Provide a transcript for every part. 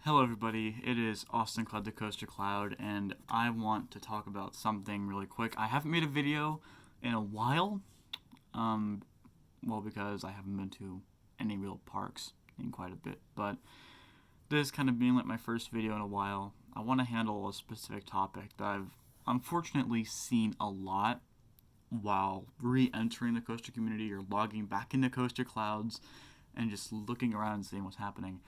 Hello, everybody. It is Austin Cloud the Coaster Cloud, and I want to talk about something really quick. I haven't made a video in a while, um, because I haven't been to any real parks in quite a bit, but this kind of being like my first video in a while, I want to handle a specific topic that I've unfortunately seen a lot while re-entering the coaster community or logging back into Coaster Clouds and just looking around and seeing what's happening.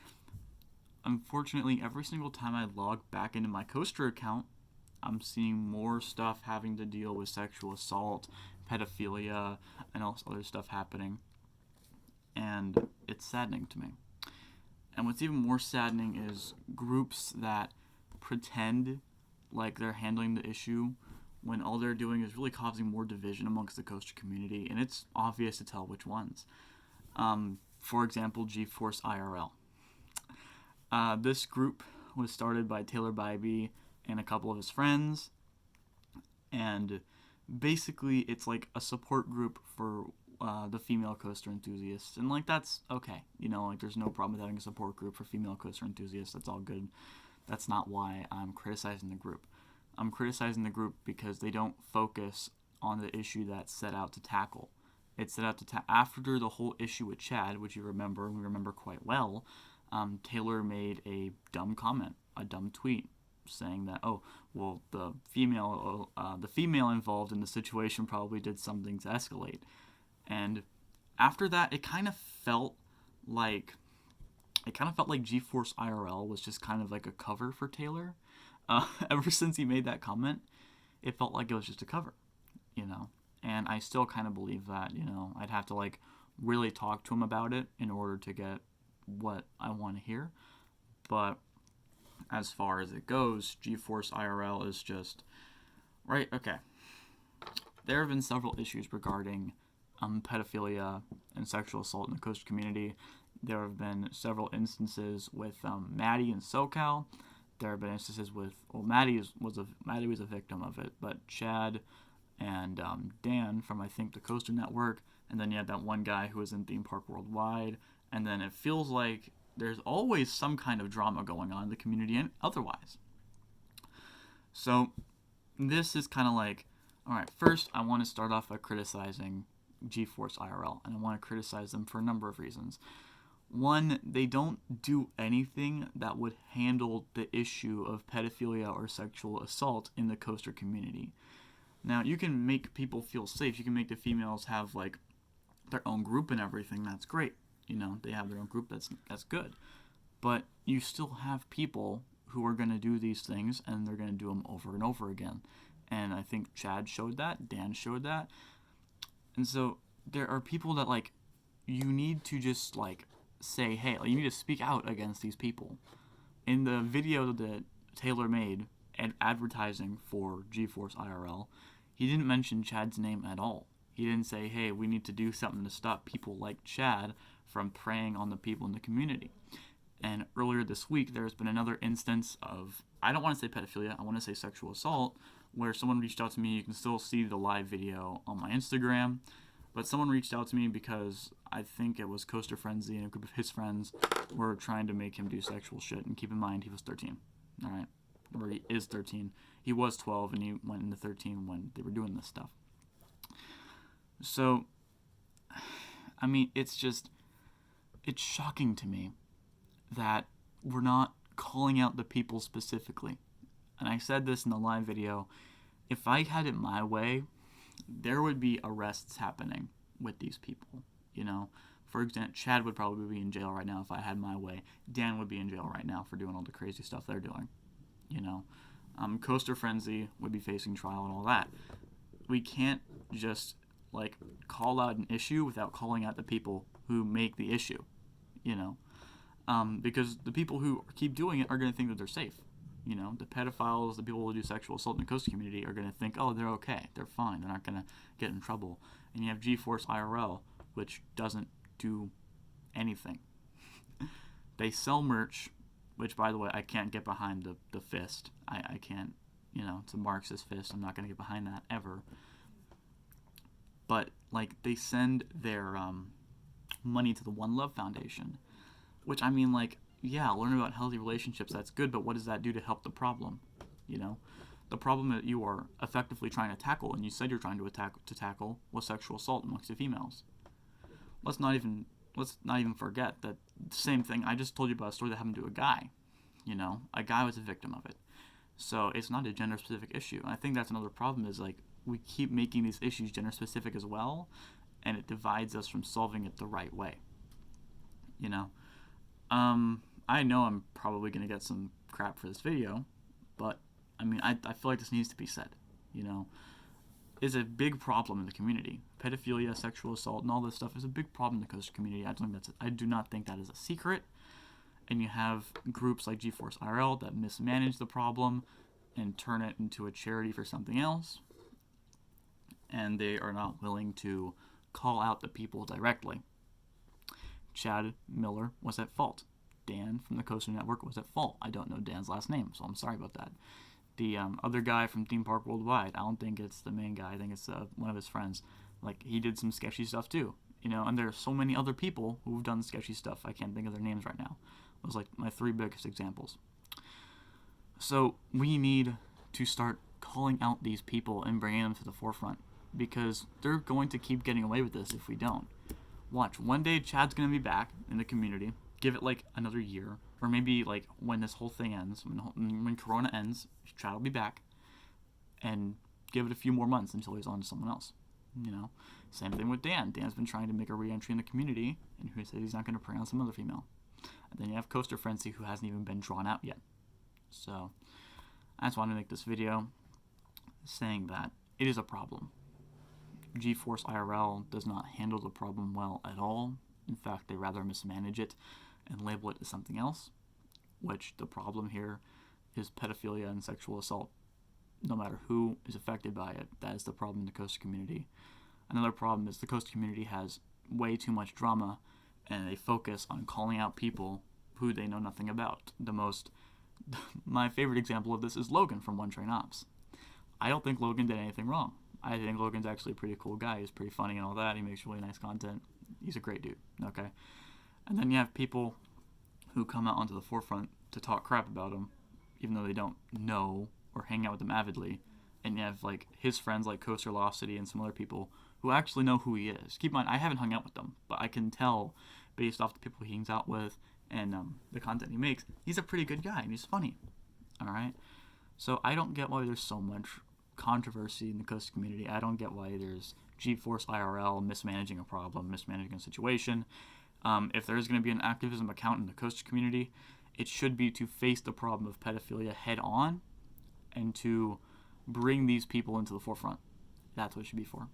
Unfortunately, every single time I log back into my coaster account, I'm seeing more stuff having to deal with sexual assault, pedophilia, and all this other stuff happening. And it's saddening to me. And what's even more saddening is groups that pretend like they're handling the issue when all they're doing is really causing more division amongst the coaster community, and it's obvious to tell which ones. For example, GeForce IRL. This group was started by Taylor Bybee and a couple of his friends, and basically it's like a support group for the female coaster enthusiasts, and like that's okay, like there's no problem with having a support group for female coaster enthusiasts. That's all good. That's not why I'm criticizing the group. I'm criticizing the group because they don't focus on the issue that's set out to tackle. It's set out to after the whole issue with Chad, which we remember quite well. Taylor made a dumb comment, a dumb tweet, saying that, oh, well, the female involved in the situation probably did something to escalate. And after that, it kind of felt like GeForce IRL was just kind of like a cover for Taylor. Ever since he made that comment, it felt like it was just a cover, And I still kind of believe that, I'd have to like really talk to him about it in order to get what I want to hear. But as far as it goes, GeForce IRL is just right. Okay, there have been several issues regarding pedophilia and sexual assault in the coaster community. There have been several instances with Maddie in SoCal. There have been instances with Maddie was a victim of it, but Chad and Dan from I think the Coaster Network, and then you had that one guy who was in Theme Park Worldwide. And then it feels like there's always some kind of drama going on in the community and otherwise. So this is kind of like, all right, first I want to start off by criticizing GeForce IRL, and I want to criticize them for a number of reasons. One, they don't do anything that would handle the issue of pedophilia or sexual assault in the coaster community. Now, you can make people feel safe. You can make the females have like their own group and everything. That's great. They have their own group. That's good. But you still have people who are going to do these things, and they're going to do them over and over again. And I think Chad showed that. Dan showed that. And so there are people that like you need to just like say, hey, you need to speak out against these people. In the video that Taylor made and advertising for GeForce IRL, he didn't mention Chad's name at all. He didn't say, hey, we need to do something to stop people like Chad from preying on the people in the community. And earlier this week, there's been another instance of, I don't want to say pedophilia, I want to say sexual assault, where someone reached out to me. You can still see the live video on my Instagram, but someone reached out to me because I think it was Coaster Frenzy and a group of his friends were trying to make him do sexual shit. And keep in mind, he was 13, all right? Or he is 13. He was 12, and he went into 13 when they were doing this stuff. So, I mean, it's shocking to me that we're not calling out the people specifically. And I said this in the live video. If I had it my way, there would be arrests happening with these people. For example, Chad would probably be in jail right now if I had my way. Dan would be in jail right now for doing all the crazy stuff they're doing. Coaster Frenzy would be facing trial and all that. We can't just like call out an issue without calling out the people who make the issue, because the people who keep doing it are going to think that they're safe. The pedophiles, the people who do sexual assault in the coaster community are going to think, oh, they're okay, they're fine, they're not going to get in trouble. And you have GeForce IRL, which doesn't do anything. They sell merch, which, by the way, I can't get behind the fist. I can't, it's a Marxist fist. I'm not going to get behind that ever. But, like, they send their money to the One Love Foundation, which, I mean, like, yeah, learn about healthy relationships, that's good, but what does that do to help the problem? You know? The problem that you are effectively trying to tackle, and you said you're trying to tackle, was sexual assault amongst the females. Let's not even forget that same thing. I just told you about a story that happened to a guy. You know, a guy was a victim of it. So it's not a gender specific issue. And I think that's another problem is like we keep making these issues gender specific as well, and it divides us from solving it the right way. You know, I know I'm probably gonna get some crap for this video, but I mean, I feel like this needs to be said. You know, is a big problem in the community. Pedophilia, sexual assault, and all this stuff is a big problem in the coaster community. I do not think that is a secret. And you have groups like GeForce IRL that mismanage the problem and turn it into a charity for something else. And they are not willing to call out the people directly. Chad Miller was at fault. Dan from the Coaster Network was at fault. I don't know Dan's last name, so I'm sorry about that. The other guy from Theme Park Worldwide, I don't think it's the main guy. I think it's one of his friends. Like, he did some sketchy stuff too. You know, and there are so many other people who've done sketchy stuff. I can't think of their names right now. Those are like my 3 biggest examples. So we need to start calling out these people and bringing them to the forefront, because they're going to keep getting away with this if we don't. Watch, one day Chad's going to be back in the community. Give it like another year, or maybe like when this whole thing ends, when Corona ends, Chad will be back, and give it a few more months until he's on to someone else. You know, same thing with Dan. Dan's been trying to make a re-entry in the community, and who said he's not going to prey on some other female. And then you have Coaster Frenzy, who hasn't even been drawn out yet. So I just wanted to make this video saying that it is a problem. GeForce IRL does not handle the problem well at all. In fact, they rather mismanage it and label it as something else, which the problem here is pedophilia and sexual assault. No matter who is affected by it, that is the problem in the coaster community. Another problem is the coaster community has way too much drama, and they focus on calling out people who they know nothing about. My favorite example of this is Logan from One Train Ops. I don't think Logan did anything wrong. I think Logan's actually a pretty cool guy. He's pretty funny and all that. He makes really nice content. He's a great dude, okay? And then you have people who come out onto the forefront to talk crap about him, even though they don't know or hang out with him avidly. And you have like his friends like Coasterlocity and some other people who actually know who he is. Keep in mind, I haven't hung out with them, but I can tell based off the people he hangs out with and the content he makes, he's a pretty good guy and he's funny. All right? So I don't get why there's so much controversy in the coaster community. I don't get why there's GeForce IRL mismanaging a problem, mismanaging a situation. If there is going to be an activism account in the coaster community, it should be to face the problem of pedophilia head on and to bring these people into the forefront. That's what it should be for.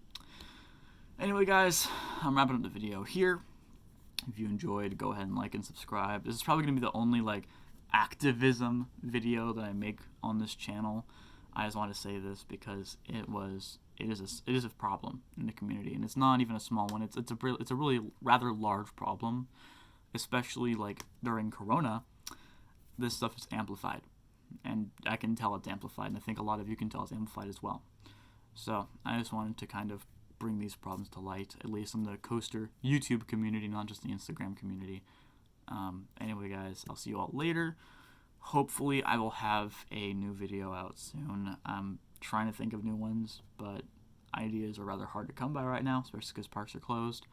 Anyway, guys, I'm wrapping up the video here. If you enjoyed, go ahead and like and subscribe. This is probably going to be the only like activism video that I make on this channel. I just want to say this because it is a problem in the community, and it's not even a small one. It's a really rather large problem, especially like during Corona. This stuff is amplified, and I can tell it's amplified, and I think a lot of you can tell it's amplified as well. So I just wanted to kind of bring these problems to light, at least in the coaster YouTube community, not just the Instagram community. Anyway, guys, I'll see you all later. Hopefully I will have a new video out soon. I'm trying to think of new ones, but ideas are rather hard to come by right now, especially because parks are closed.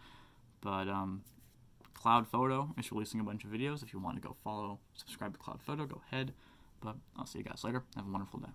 But Cloud Photo is releasing a bunch of videos. If you want to go follow, subscribe to Cloud Photo, go ahead. But I'll see you guys later. Have a wonderful day.